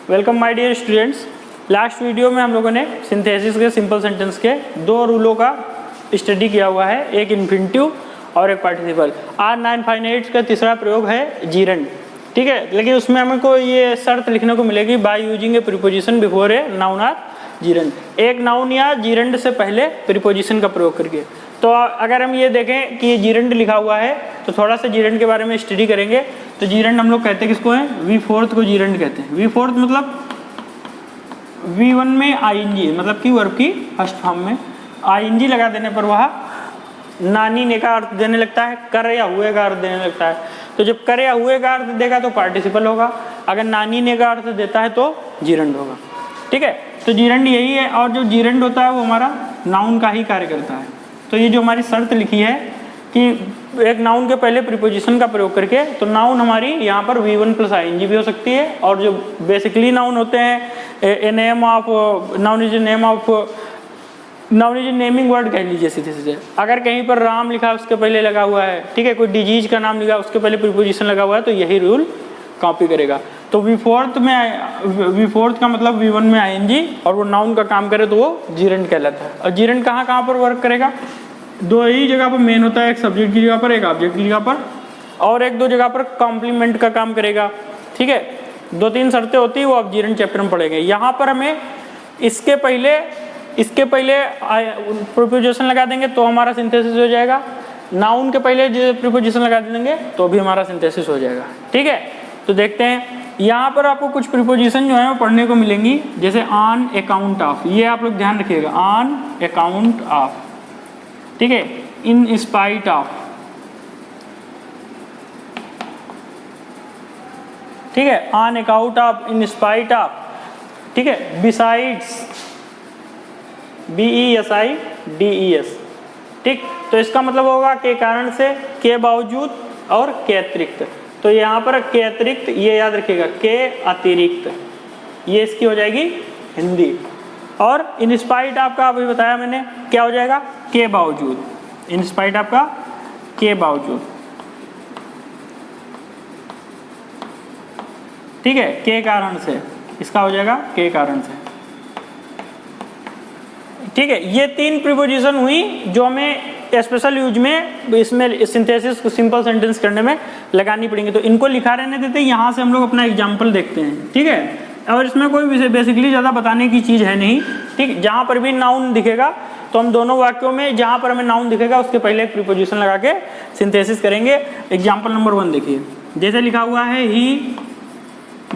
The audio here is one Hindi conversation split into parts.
Welcome my dear students. Last video में हम लोगों ने सिंथेसिस के सिंपल सेंटेंस के दो रूलों का स्टडी किया हुआ है, एक इन्फिनिटिव और एक पार्टिसिपल। आज 958 का तीसरा प्रयोग है जीरंड, ठीक है। लेकिन उसमें हमको ये शर्त लिखने को मिलेगी by using a preposition before a noun or gerund. एक नाउन या जीरंड से पहले प्रीपोजिशन का प्रयोग करके। तो अगर हम ये देखें कि ये जीरंड लिखा हुआ है तो थोड़ा सा जीरंड के बारे में स्टडी करेंगे। तो जीरंड हम लोग कहते हैं किसको है, वी फोर्थ को जीरंड कहते हैं। वी फोर्थ मतलब V1 में आईएनजी, मतलब कि वर्ब की फर्स्ट फॉर्म में आईएनजी लगा देने पर वह नानी ने का अर्थ देने लगता है, कर या हुए का अर्थ देने लगता है। तो जब कर या हुए का अर्थ देगा तो पार्टिसिपल होगा, अगर नानी ने का अर्थ देता है तो जीरंड होगा, ठीक है। तो जीरंड यही है, और जो जीरंड होता है वो हमारा नाउन का ही कार्य करता है। तो ये जो हमारी शर्त लिखी है कि एक नाउन के पहले प्रीपोजिशन का प्रयोग करके, तो नाउन हमारी यहाँ पर V1 प्लस आईएनजी भी हो सकती है, और जो बेसिकली नाउन होते हैं a name of noun is name of noun is naming word कह लीजिए सीधे सीधे। अगर कहीं पर राम लिखा उसके पहले लगा हुआ है, ठीक है, कोई डिजीज का नाम लिखा उसके पहले प्रीपोजिशन लगा हुआ है, तो यही रूल कॉपी करेगा। तो वी फोर्थ का मतलब V1 में आईएनजी और वो नाउन का काम करे तो वो जीरंड कहलाता है। और जीरंड कहाँ कहाँ पर वर्क करेगा, दो ही जगह पर मेन होता है, एक सब्जेक्ट की जगह पर, एक ऑब्जेक्ट की जगह पर, और एक दो जगह पर कॉम्प्लीमेंट का काम करेगा, ठीक है। दो तीन शर्तें होती है वो आप जीरंड चैप्टर में पढ़ेंगे। यहाँ पर हमें इसके पहले प्रीपोजिशन लगा देंगे तो हमारा सिंथेसिस हो जाएगा। नाउन के पहले प्रीपोजिशन लगा देंगे तो भी हमारा सिंथेसिस हो जाएगा, ठीक है। तो देखते हैं यहाँ पर आपको कुछ प्रीपोजिशन जो है वो पढ़ने को मिलेंगी, जैसे ऑन अकाउंट ऑफ, ये आप लोग ध्यान रखिएगा, ऑन अकाउंट ऑफ, ठीक है। इन स्पाइट ऑफ, ठीक है, on account of, in spite of, ठीक है। बिसाइड्स, BESIDES, ठीक। तो इसका मतलब होगा के कारण से, के बावजूद और के अतिरिक्त। तो यहाँ पर के अतिरिक्त, ये याद रखिएगा, के अतिरिक्त, ये इसकी हो जाएगी हिंदी। और इन स्पाइट आपका अभी बताया मैंने क्या हो जाएगा, के बावजूद। इन स्पाइट आपका के बावजूद, ठीक है, के कारण से, इसका हो जाएगा के कारण से, ठीक है। ये तीन प्रीपोजिशन हुई जो हमें स्पेशल यूज में इसमें सिंथेसिस को सिंपल सेंटेंस करने में लगानी पड़ेंगी। तो इनको लिखा रहने देते हैं, यहाँ से हम लोग अपना एग्जाम्पल देखते हैं, ठीक है। और इसमें कोई बेसिकली ज़्यादा बताने की चीज़ है नहीं, ठीक। जहाँ पर भी नाउन दिखेगा तो हम दोनों वाक्यों में जहाँ पर हमें नाउन दिखेगा उसके पहले एक प्रीपोजिशन लगा के सिंथेसिस करेंगे। एग्जाम्पल नंबर 1 देखिए, जैसे लिखा हुआ है ही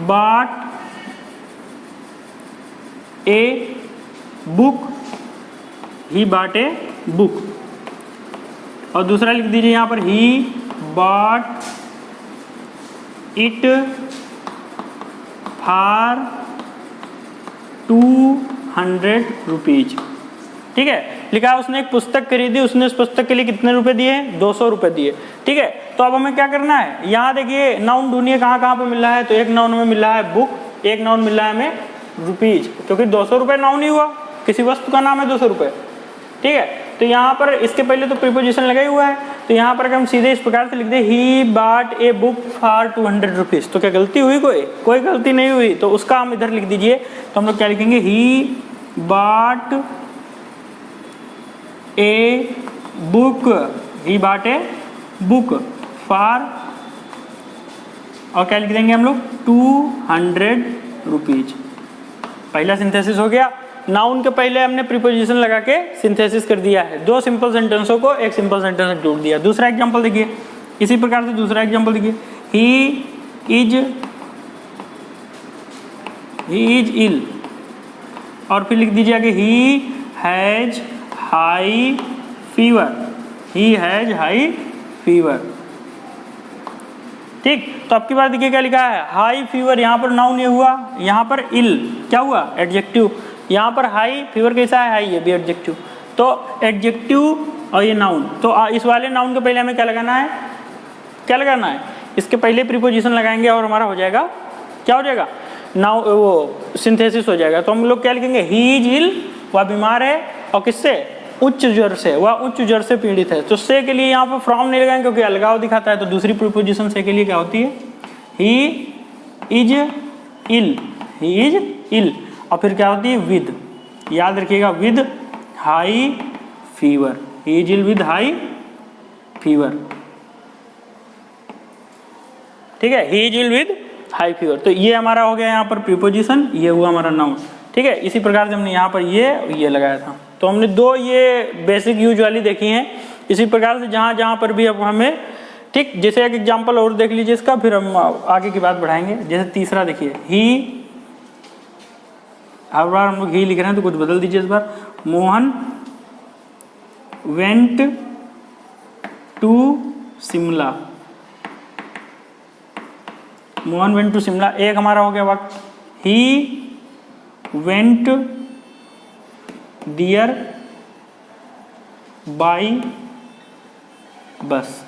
bought a book, he bought a book. और दूसरा लिख दीजिए यहाँ पर, he bought it for 200 rupees, ठीक है। लिखा उसने एक पुस्तक खरीदी, उसने उस पुस्तक के लिए कितने रुपए दिए, 200 रुपए दिए, ठीक है। तो अब हमें क्या करना है, यहाँ देखिए नाउन ढूंढिए कहाँ कहाँ पे मिल रहा है। तो एक नाउन में मिल रहा है बुक, एक नाउन मिल रहा है हमें रुपीज, क्योंकि 200 रुपये नाउन ही हुआ, किसी वस्तु का नाम है 200 रुपये, ठीक है। तो यहाँ पर इसके पहले तो प्रीपोजिशन लगा ही हुआ है, तो यहाँ पर अगर हम सीधे इस प्रकार से लिख दे he bought a book for 200 rupees, तो क्या गलती हुई, कोई गलती नहीं हुई। तो उसका हम इधर लिख दीजिए, तो हम लोग क्या लिखेंगे, ही bought a book, he bought a book for, और क्या लिख देंगे हम लोग, 200 रुपीज। पहला सिंथेसिस हो गया। नाउन के पहले हमने प्रीपोजिशन लगा के सिंथेसिस कर दिया है, दो सिंपल सेंटेंसों को एक सिंपल सेंटेंस में जोड़ दिया। दूसरा एग्जांपल देखिए, इसी प्रकार से दूसरा एग्जांपल देखिए, ही इज इल, और फिर लिख दीजिए कि he has high fever, he has high fever, ठीक। तो अब की बार देखिए क्या लिखा है, हाई फीवर, यहाँ पर नाउन ये हुआ, यहाँ पर इल क्या हुआ, एडजेक्टिव। यहाँ पर हाई फीवर कैसा है, हाई, ये भी एडजेक्टिव। तो एडजेक्टिव और ये नाउन, तो इस वाले नाउन के पहले हमें क्या लगाना है, इसके पहले प्रीपोजिशन लगाएंगे और हमारा हो जाएगा, क्या हो जाएगा, नाउ वो सिंथेसिस हो जाएगा। तो हम लोग क्या लिखेंगे, ही इज इल, वह बीमार है, और किससे, उच्च ज्वर से, वह उच्च ज्वर से पीड़ित है। तो से के लिए यहाँ पर फ्रॉम नहीं लगाएंगे क्योंकि अलगाव दिखाता है। तो दूसरी प्रीपोजिशन से के लिए क्या होती है, he is ill, he is इल, और फिर क्या होती है विद, याद रखिएगा with high fever, he is ill with high fever, ठीक है, he is ill with high fever. तो ये हमारा हो गया यहाँ पर प्रीपोजिशन, ये हुआ हमारा नाउन, ठीक है। इसी प्रकार से हमने यहाँ पर ये लगाया था। तो हमने दो ये बेसिक यूज वाली देखी हैं। इसी प्रकार से जहाँ जहाँ पर भी अब हमें, ठीक, जैसे एक एग्जाम्पल और देख लीजिए इसका, फिर हम आगे की बात बढ़ाएंगे। जैसे तीसरा देखिए, ही, हर बार हम लोग ही लिख रहे हैं तो कुछ बदल दीजिए इस बार। Mohan went to Shimla, Mohan went to Shimla, एक हमारा हो गया वाक्य। He went their by bus,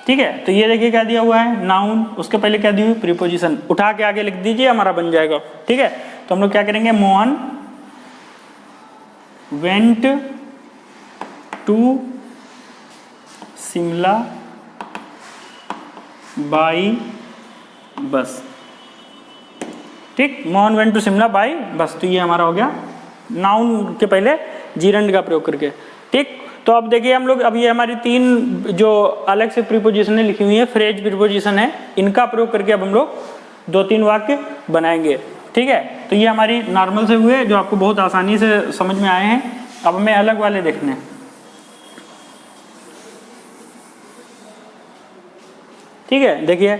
ठीक है। तो ये देखिए क्या दिया हुआ है, नाउन, उसके पहले क्या दी हुई, प्रीपोजिशन, उठा के आगे लिख दीजिए, हमारा बन जाएगा, ठीक है। तो हम लोग क्या करेंगे, Mohan went to Shimla by bus, ठीक, Mohan went to Shimla by bus. तो ये हमारा हो गया नाउन के पहले जीरंड का प्रयोग करके, ठीक। तो अब देखिए हम लोग, अब ये हमारी तीन जो अलग से प्रीपोजिशनें लिखी हुई है, फ्रेज प्रीपोजिशन है, इनका प्रयोग करके अब हम लोग 2-3 वाक्य बनाएंगे, ठीक है। तो ये हमारी नॉर्मल से हुए जो आपको बहुत आसानी से समझ में आए हैं। अब हमें अलग वाले देखने हैं, ठीक है। देखिए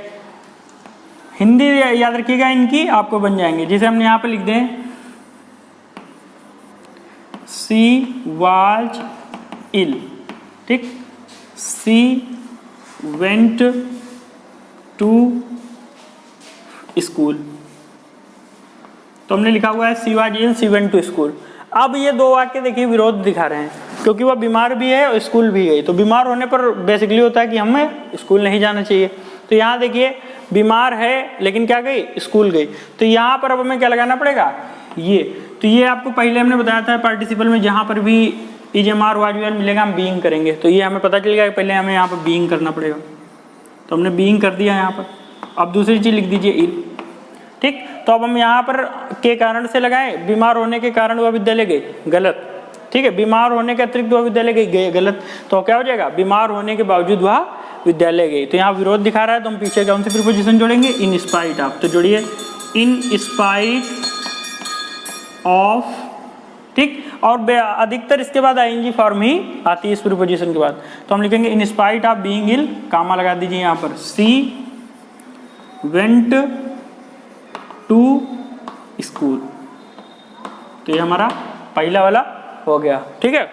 हिंदी याद रखिएगा इनकी, आपको बन जाएंगे। जैसे हमने यहाँ पे लिख दें, सी वाज इल, ठीक, सी वेंट टू स्कूल। तो हमने लिखा हुआ है she was ill, she went to school. अब ये दो वाक्य देखिए विरोध दिखा रहे हैं, क्योंकि वह बीमार भी है और स्कूल भी गई। तो बीमार होने पर बेसिकली होता है कि हमें स्कूल नहीं जाना चाहिए। तो यहाँ देखिए बीमार है लेकिन क्या गई, स्कूल गई। तो यहाँ पर अब हमें क्या लगाना पड़ेगा, ये। तो ये आपको पहले हमने बताया था पार्टिसिपल में, जहाँ पर भी इज एम आर वाज मिलेगा हम बीइंग करेंगे। तो ये हमें पता चलेगा कि पहले हमें यहाँ पर बीइंग करना पड़ेगा। तो हमने बीइंग कर दिया यहाँ पर। अब दूसरी चीज़ लिख दीजिए इल, ठीक। तो अब हम यहाँ पर के कारण से लगाएं, बीमार होने के कारण वह विद्यालय गई, गलत, ठीक है। बीमार होने के अतिरिक्त वह विद्यालय गई, गलत। तो क्या हो जाएगा, बीमार होने के बावजूद वह विद्यालय गई। तो यहाँ विरोध दिखा रहा है, तो हम पीछे कौन सी प्रीपोजिशन जोड़ेंगे, इन स्पाइट ऑफ। तो जोड़िए इन स्पाइट ऑफ, ठीक। और अधिकतर इसके बाद आईएनजी फॉर्म ही आती है इस प्रीपोजिशन के बाद। तो हम लिखेंगे इन स्पाइट ऑफ बीइंग इल, कामा लगा दीजिए यहाँ पर, सी वेंट टू स्कूल। तो ये हमारा पहला वाला हो गया, ठीक है।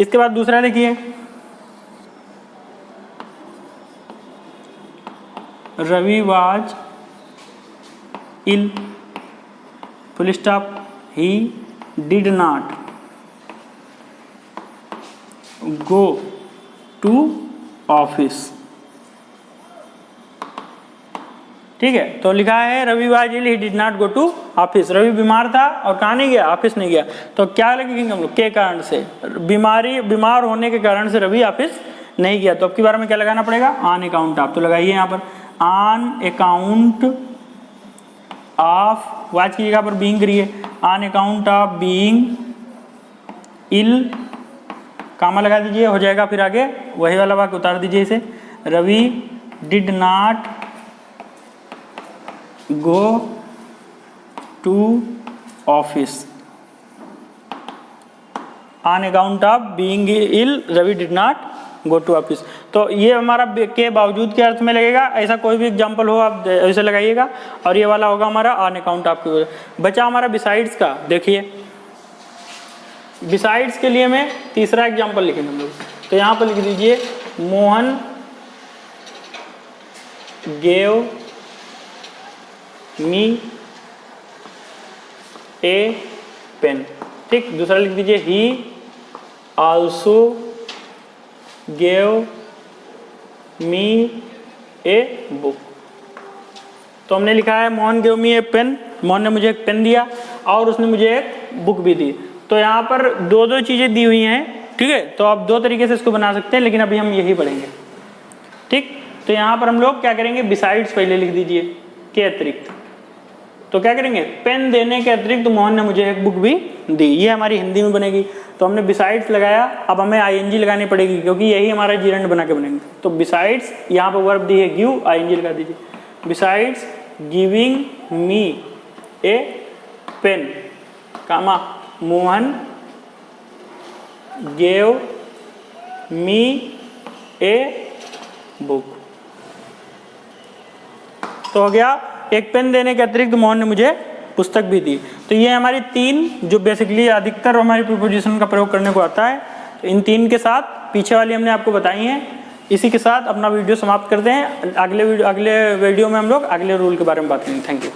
इसके बाद दूसरा देखिए, Ravi was ill, full stop, he did not go to office, ठीक है। तो लिखा है Ravi was ill, he did not go to office. Ravi बीमार था और कहाँ नहीं गया, ऑफिस नहीं गया। तो क्या लिखेंगे हम लोग, के कारण से, बीमार होने के कारण से रवि ऑफिस नहीं गया। तो अब की बार में क्या लगाना पड़ेगा, ऑन अकाउंट ऑफ। तो लगाइए यहाँ पर ऑन अकाउंट ऑफ, वाज की जगह पर बीइंग करिए, ऑन अकाउंट ऑफ बीइंग इल, कामा लगा दीजिए, हो जाएगा। फिर आगे वही वाला वाक्य उतार दीजिए इसे, Ravi did not go to office on account of being ill, Ravi did not go to office. तो ये हमारा के बावजूद के अर्थ में लगेगा। ऐसा कोई भी एग्जांपल हो आप ऐसे लगाइएगा। और ये वाला होगा हमारा ऑन अकाउंट ऑफ की। बचा हमारा बिसाइड्स का, देखिए बिसाइड्स के लिए मैं तीसरा एग्जांपल लिखेंगे हम लोग। तो यहाँ पर लिख दीजिए Mohan gave me a pen, ठीक। दूसरा लिख दीजिए ही also gave me a book. तो हमने लिखा है Mohan gave me a pen, Mohan ने मुझे एक पेन दिया और उसने मुझे एक बुक भी दी। तो यहाँ पर दो दो चीज़ें दी हुई हैं, ठीक है। तो आप दो तरीके से इसको बना सकते हैं, लेकिन अभी हम यही पढ़ेंगे, ठीक। तो यहाँ पर हम लोग क्या करेंगे, बिसाइड्स पहले लिख दीजिए, के अतिरिक्त, तो क्या करेंगे, पेन देने के अतिरिक्त मोहन ने मुझे एक बुक भी दी, ये हमारी हिंदी में बनेगी। तो हमने बिसाइड्स लगाया, अब हमें आईएनजी लगानी पड़ेगी क्योंकि यही हमारा जीरेंड बना के बनेंगे। तो बिसाइड्स, यहाँ पर वर्ब दी है गिव, आईएनजी लगा दीजिए। Besides giving me a pen, comma Mohan gave me a book. तो हो गया, एक पेन देने के अतिरिक्त मोहन ने मुझे पुस्तक भी दी। तो ये हमारी 3 जो बेसिकली अधिकतर हमारी प्रीपोजिशन का प्रयोग करने को आता है। तो इन 3 के साथ पीछे वाली हमने आपको बताई हैं। इसी के साथ अपना वीडियो समाप्त करते हैं। अगले वीडियो में हम लोग अगले रूल के बारे में बात करेंगे। Thank you.